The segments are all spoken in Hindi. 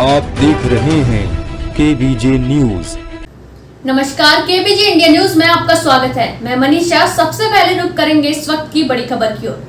आप देख रहे हैं केबीजे न्यूज। नमस्कार, केबीजे इंडिया न्यूज में आपका स्वागत है। मैं मनीषा। सबसे पहले रुक करेंगे इस वक्त की बड़ी खबर की ओर।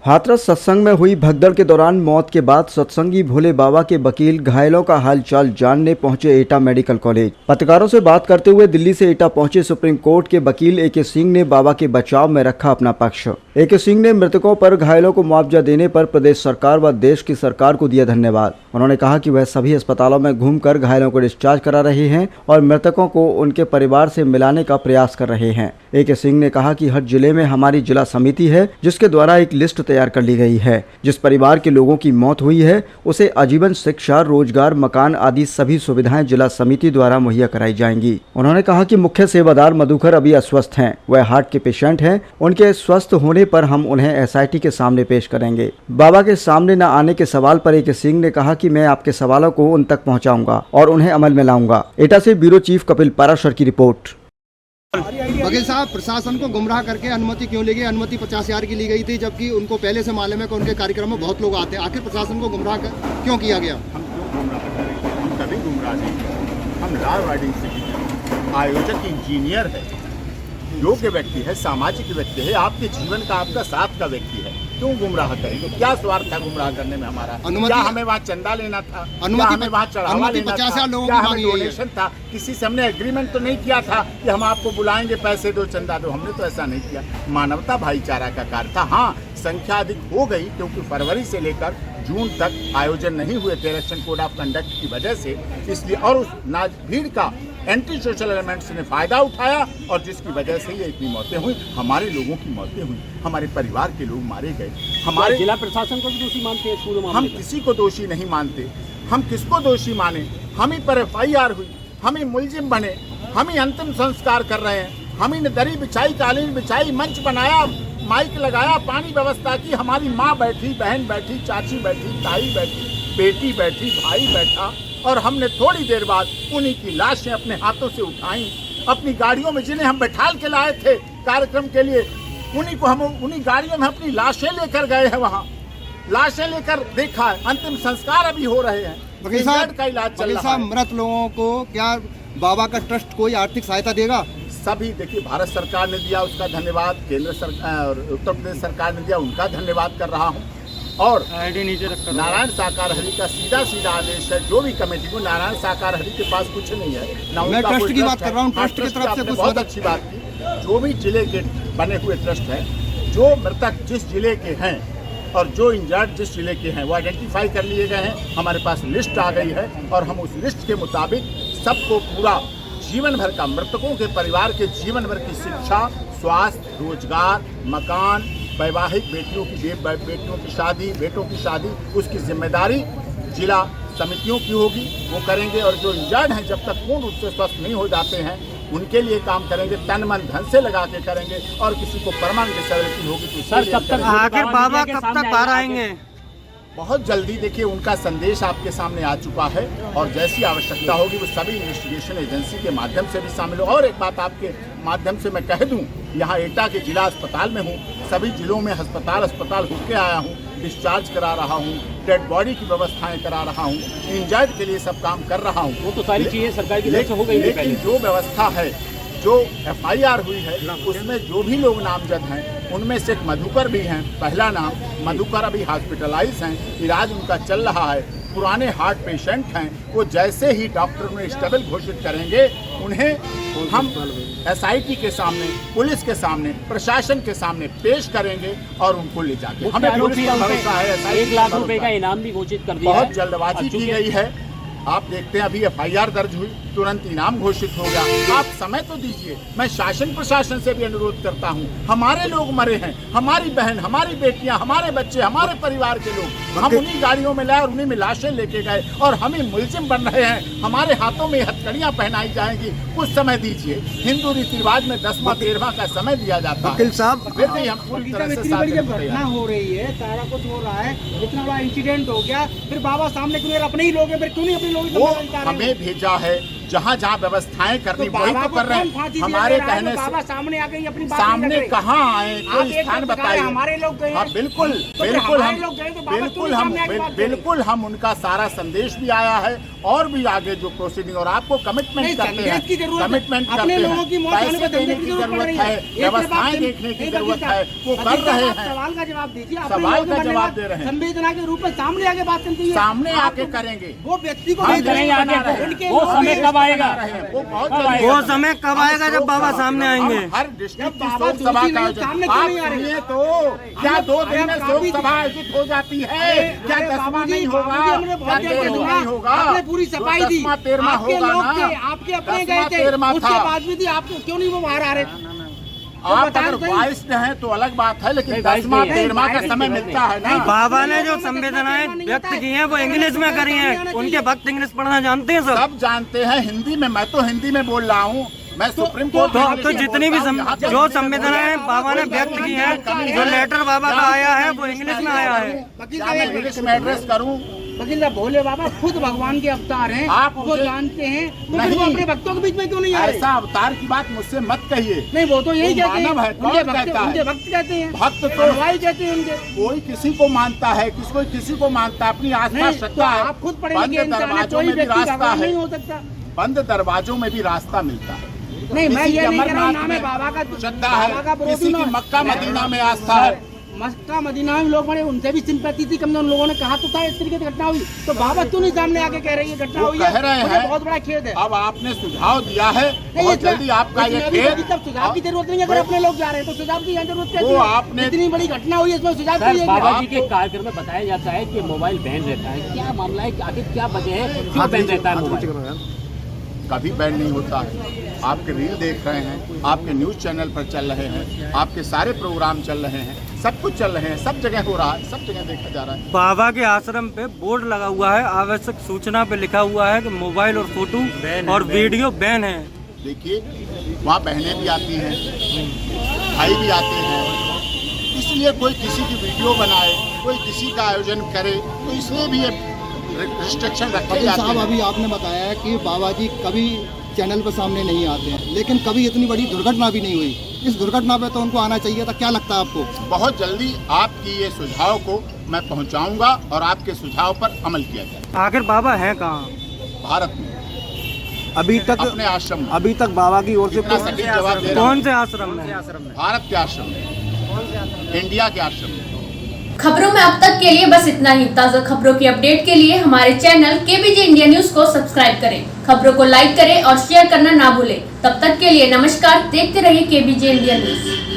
हाथरस सत्संग में हुई भगदड़ के दौरान मौत के बाद सत्संगी भोले बाबा के वकील घायलों का हालचाल जानने पहुंचे एटा मेडिकल कॉलेज। पत्रकारों से बात करते हुए दिल्ली से एटा पहुंचे सुप्रीम कोर्ट के वकील ए.के. सिंह ने बाबा के बचाव में रखा अपना पक्ष। ए.के. सिंह ने मृतकों पर घायलों को मुआवजा देने पर प्रदेश सरकार व देश की सरकार को दिया धन्यवाद। उन्होंने कहा कि वह सभी अस्पतालों में घूमकर घायलों को डिस्चार्ज करा रहे हैं और मृतकों को उनके परिवार से मिलाने का प्रयास कर रहे हैं। ए.के. सिंह ने कहा कि हर जिले में हमारी जिला समिति है जिसके द्वारा एक लिस्ट तैयार कर ली गई है। जिस परिवार के लोगों की मौत हुई है उसे आजीवन शिक्षा, रोजगार, मकान आदि सभी सुविधाएं जिला समिति द्वारा मुहैया कराई जाएंगी। उन्होंने कहा कि मुख्य सेवादार मधुकर अभी अस्वस्थ हैं, वह हार्ट के पेशेंट हैं। उनके स्वस्थ होने पर हम उन्हें एसआईटी के सामने पेश करेंगे। बाबा के सामने न आने के सवाल पर ए.के. सिंह ने कहा कि मैं आपके सवालों को उन तक पहुँचाऊंगा और उन्हें अमल में लाऊंगा। एटा से ब्यूरो चीफ कपिल पाराशर की रिपोर्ट। वकील साहब, प्रशासन को गुमराह करके अनुमति क्यों ली गई? अनुमति 50,000 की ली गई थी, जबकि उनको पहले से मालूम है कि उनके कार्यक्रम में बहुत लोग आते हैं। आखिर प्रशासन को गुमराह क्यों किया गया? हम क्यों गुमराह करेंगे? हम कभी गुमराह नहीं करेंगे। हम लॉ अबाइडिंग सिटीजन, आयोजक इंजीनियर है, योग्य व्यक्ति है, सामाजिक व्यक्ति है, आपके जीवन का, आपका साथ का व्यक्ति है। क्यों गुमराह करेंगे? क्या स्वार्थ था गुमराह करने में हमारा? क्या हमें वहाँ चंदा लेना था? क्या हमें वहाँ चढ़ावा लेना था? क्या हमें डोनेशन था? किसी से हमने एग्रीमेंट तो नहीं किया था कि हम आपको बुलाएंगे, पैसे दो, चंदा दो। हमने तो ऐसा नहीं किया। मानवता भाईचारा का कार्य था। हाँ, संख्या अधिक हो गई क्योंकि फरवरी से लेकर जून तक आयोजन नहीं हुए थे इलेक्शन कोड ऑफ कंडक्ट की वजह से, इसलिए। और उस भीड़ का एंटी सोशल एलिमेंट्स ने फायदा उठाया और जिसकी वजह से ये इतनी मौतें हुई, हमारे लोगों की मौतें हुई, हमारे परिवार के लोग मारे गए। हमारे जिला प्रशासन को भी दोषी मानते हैं? हम किसी को दोषी नहीं मानते। हम किसको दोषी माने? हम ही पर FIR हुई, हम ही मुलजिम बने, हम ही अंतिम संस्कार कर रहे हैं, हम ही ने दरी बिछाई, कालीन बिछाई, मंच बनाया, माइक लगाया, पानी व्यवस्था की, हमारी माँ बैठी, बहन बैठी, चाची बैठी, ताई बैठी, बेटी बैठी, भाई बैठा, और हमने थोड़ी देर बाद उन्हीं की लाशें अपने हाथों से उठाई, अपनी गाड़ियों में, जिन्हें हम बैठाल के लाए थे कार्यक्रम के लिए, उन्हीं को हम उन्हीं गाड़ियों में अपनी लाशें लेकर गए हैं। वहाँ लाशें लेकर देखा है, अंतिम संस्कार अभी हो रहे हैं, का इलाज चल रहा है। मृत लोगों को क्या बाबा का ट्रस्ट कोई आर्थिक सहायता देगा? सभी देखिए, भारत सरकार ने दिया, उसका धन्यवाद, केंद्र सरकार और उत्तर प्रदेश सरकार ने दिया, उनका धन्यवाद कर रहा हूँ। और नारायण साकार हरि का सीधा सीधा आदेश है, जो भी कमेटी को, नारायण साकार हरि के पास कुछ नहीं है ना। मैं ट्रस्ट की बात कर रहा हूँ, ट्रस्ट की तरफ से बहुत अच्छी बात की। जो भी जिले के बने हुए ट्रस्ट हैं, जो मृतक जिस जिले के हैं और जो इंजर्ड जिस जिले के हैं, वो आइडेंटिफाई कर लिए गए हैं। हमारे पास लिस्ट आ गई है और हम उस लिस्ट के मुताबिक सबको पूरा जीवन भर का, मृतकों के परिवार के जीवन भर की शिक्षा, स्वास्थ्य, रोजगार, मकान, वैवाहिक बेटियों की शादी, बेटों की शादी, उसकी जिम्मेदारी जिला समितियों की होगी, वो करेंगे। और जो इंजर्ड हैं, जब तक पूर्ण रूप से स्वस्थ नहीं हो जाते हैं, उनके लिए काम करेंगे, तन मन धन से लगा के करेंगे। और किसी को परमानेंट डिसेबिलिटी होगी तो सर कब तक आखिर बाबा कब तक बाहर आएंगे? बहुत जल्दी। देखिए, उनका संदेश आपके सामने आ चुका है और जैसी आवश्यकता होगी वो सभी इन्वेस्टिगेशन एजेंसी के माध्यम से भी शामिल हो। और एक बात आपके माध्यम से मैं कह दूं, यहाँ एटा के जिला अस्पताल में हूँ, सभी जिलों में अस्पताल होके आया हूँ, डिस्चार्ज करा रहा हूँ, डेड बॉडी की व्यवस्थाएं करा रहा हूँ, इंजर्ड के लिए सब काम कर रहा हूँ। वो तो सारी चीजें सरकार की तरफ से हो गई, लेकिन जो व्यवस्था है, जो FIR हुई है, उसमें जो भी लोग नामजद हैं, उनमें से एक मधुकर भी हैं, पहला नाम मधुकर, अभी हॉस्पिटलाइज हैं, इलाज उनका चल रहा है, पुराने हार्ट पेशेंट हैं। वो जैसे ही डॉक्टर उन्हें स्टेबल घोषित करेंगे, उन्हें हम SIT के सामने, पुलिस के सामने, प्रशासन के सामने पेश करेंगे और उनको ले जाके, हमें पुलिस पर भरोसा है। 1 लाख रुपए का इनाम भी घोषित कर दिया है। बहुत जल्दबाजी की गई है। आप देखते हैं, अभी FIR दर्ज हुई, तुरंत इनाम घोषित हो गया। आप समय तो दीजिए। मैं शासन प्रशासन से भी अनुरोध करता हूं, हमारे लोग मरे हैं, हमारी बहन, हमारी बेटियां, हमारे बच्चे, हमारे परिवार के लोग, हम उन्हीं गाड़ियों में लाए और उन्हीं में लाशें लेके गए और हम ही मुलजिम बन रहे हैं। हमारे हाथों में हथकड़ियां पहनाई जाएंगी। कुछ समय दीजिए। हिंदू रीति रिवाज में 10वां 13वां का समय दिया जाता है। वकील साहब, फिर भी हम पूरी तरह से साथ घटना हो रही है, सारा कुछ हो रहा है, इतना बड़ा इंसिडेंट हो गया, फिर बाबा सामने क्यों अपने ही लोग हैं, फिर क्यों नहीं अपने लोग? वो हमें भेजा है जहाँ जहाँ व्यवस्थाएं करनी तो वही बाबा तो को कर रहे कौन फांसी हैं। दिया हमारे जा रहा है? कहने तो से बाबा सामने आ गई अपनी बात सामने नहीं कर रहे। कहाँ आए, आप कोई एक स्थान पत्रकार बताइए। हैं, हमारे लोग गए हैं। हाँ बिल्कुल तो बिल्कुल हमारे हम लोग गए तो बाबा क्यों सामने आके बात करें? बिल्कुल हम उनका सारा संदेश भी आया है और भी आगे जो प्रोसीडिंग और आपको कमिटमेंट नहीं, करते संदेश की हैं, जरूरत है। कमिटमेंट अपने करते लोगों की हैं, मौत होने पैसे पर देने संदेश की की जरूरत जरूरत नहीं है, है। एक व्यवस्थाएं जवाब देखने की नहीं, जरूरत है, वो वकील कर साहब, रहे आप हैं। सवाल का जवाब दीजिए। सवाल का जवाब दे रहे हैं। संवेदना के रूप में सामने आके बात करती है। सामने आप आके करेंगे। वो व्यक्ति को हम नहीं करेंगे बना आगे, रहे हैं। उनके वो लोग समय भी- कब आएगा? वो बहुत कब जल्दी आएगा? होगा। वो समय कब आएगा जब बाबा सामने आएंगे? हर डिस्ट्रिक्ट की बाबा शोक सभा दूसरी का नहीं, आयोजन सामने क्यों आप नहीं आ रहे? सुनिए तो क्या 2 दिन में शोक काफी- सभा आयोजित हो जाती है? क्या अरे 10वां बाबा जी, नहीं होगा? बाबा जी, हमने बहुत क्या देर से 13वां सुना। नहीं होगा? आपने पूरी सफाई दी। 10वां 13वां आपके होगा लोग ना? थे, आपके अपने 10वां गए थे, 13वां उसके था। बाद भी थी, आपको क्यों नहीं वो बाहर आ रहे? आप बता अगर सही। वाइस्ड हैं तो अलग बात है, लेकिन नहीं, वाइस्ड 10वां नहीं है। 13वां का नहीं, समय नहीं, मिलता है ना। बाबा ने जो संवेदनाएं व्यक्त की हैं वो इंग्लिश में करी हैं। उनके भक्त इंग्लिश पढ़ना जानते हैं सब। सब जानते हैं हिंदी में, मैं तो हिंदी में बोल रहा हूँ। मैं सुप्रीम कोर्ट में तो इंग्लिश में जितनी भी बोलता हूँ, यहाँ पे जो हिंदी में संवेदनाएं बोला। बाबा ने व्यक्त की हैं, जो लेटर बाबा का आया है वो इंग्लिश में आया है। वकील क्या मैं साहब, इंग्लिश में एड्रेस करूँ? वकील साहब, भोले बाबा खुद भगवान के अवतार हैं, आप वो मुझे- जानते हैं, तो फिर नहीं। वो अपने भक्तों के बीच में क्यों नहीं आ रहे? ऐसा अवतार की बात मुझसे मत कहिए। नहीं, वो तो यही वो कहते हैं, मानव है, कौन उनके भक्त कहता है? उनके भक्त कहते हैं, भक्त तो अनुयायी कहते हैं उनके। कोई किसी को मानता है, किसी को मानता है, अपनी आस्था नहीं, तो श्रद्धा है। आप खुद पढ़े बंद लिखे इंसान हैं, दरवाजों कोई में भी व्यक्ति रास्ता भगवान है। नहीं हो सकता। बंद दरवाजों में भी रास्ता मिलता है। नहीं, मैं किसी ये के नहीं कह रहा हूँ, अमरनाथ नाम है में बाबा का श्रद्धा बाबा का है, विरोधी किसी की ना- मक्का मदीना में आस्था है। मक्का मदीना में लोग बड़े, उनसे भी सिंपैथी थी, कम उन लोगों ने कहा तो था इस तरीके की घटना हुई, तो बाबा क्यों नहीं सामने आके कह रही है घटना वो हुई कह रहे है? मुझे हैं। बहुत बड़ा खेद है। अब आपने सुझाव दिया है, नहीं, बहुत इसमें- जल्दी आपका ये इसमें अभी खेद तब सुझाव की जरूरत नहीं है। अगर अपने लोग जा रहे हैं तो सुझाव की यहाँ जरूरत क्या वो थी? आपने- इतनी बड़ी घटना हुई है, इसमें सुझाव सर, की बाबा है? जी के कार्यक्रम में बताया जाता है कि मोबाइल बैन रहता है। क्या मामला है? आखिर क्या वजह है, क्यों बैन रहता है मोबाइल? कभी बैन नहीं होता है। आपके रील देख रहे हैं, आपके न्यूज़ चैनल पर चल रहे हैं, आपके सारे प्रोग्राम चल रहे हैं, सब कुछ चल रहे हैं, सब जगह हो रहा है, सब जगह देखा जा रहा है। बाबा के आश्रम पे बोर्ड लगा हुआ है, आवश्यक सूचना पे लिखा हुआ है कि मोबाइल और फोटो और वीडियो बैन है। देखिए, वहाँ बहनें भी आती हैं, भाई भी आते हैं, इसलिए कोई किसी की वीडियो बनाए, कोई किसी का आयोजन करे, तो इसलिए भी ये रिस्ट्रिक्शन रखे वकील जाते साहब, हैं। अभी आपने बताया है कि बाबा जी कभी चैनल पर सामने नहीं आते हैं, लेकिन कभी इतनी बड़ी दुर्घटना भी नहीं हुई। इस दुर्घटना पे तो उनको आना चाहिए था। क्या लगता है आपको? बहुत जल्दी आपकी ये सुझाव को मैं पहुंचाऊंगा और आपके सुझाव पर अमल किया जाए। आखिर बाबा हैं कहाँ? भारत में अभी अपने आश्रम में। अभी तक बाबा की ओर से इतना सटीक जवाब दे रहा हूं। कौन से आश्रम में? भारत के आश्रम में, इंडिया के आश्रम में। खबरों में अब तक के लिए बस इतना ही। ताज़ा खबरों की अपडेट के लिए हमारे चैनल केबीजे इंडिया न्यूज को सब्सक्राइब करें, खबरों को लाइक करें और शेयर करना ना भूलें। तब तक के लिए नमस्कार। देखते रहिए केबीजे इंडिया न्यूज।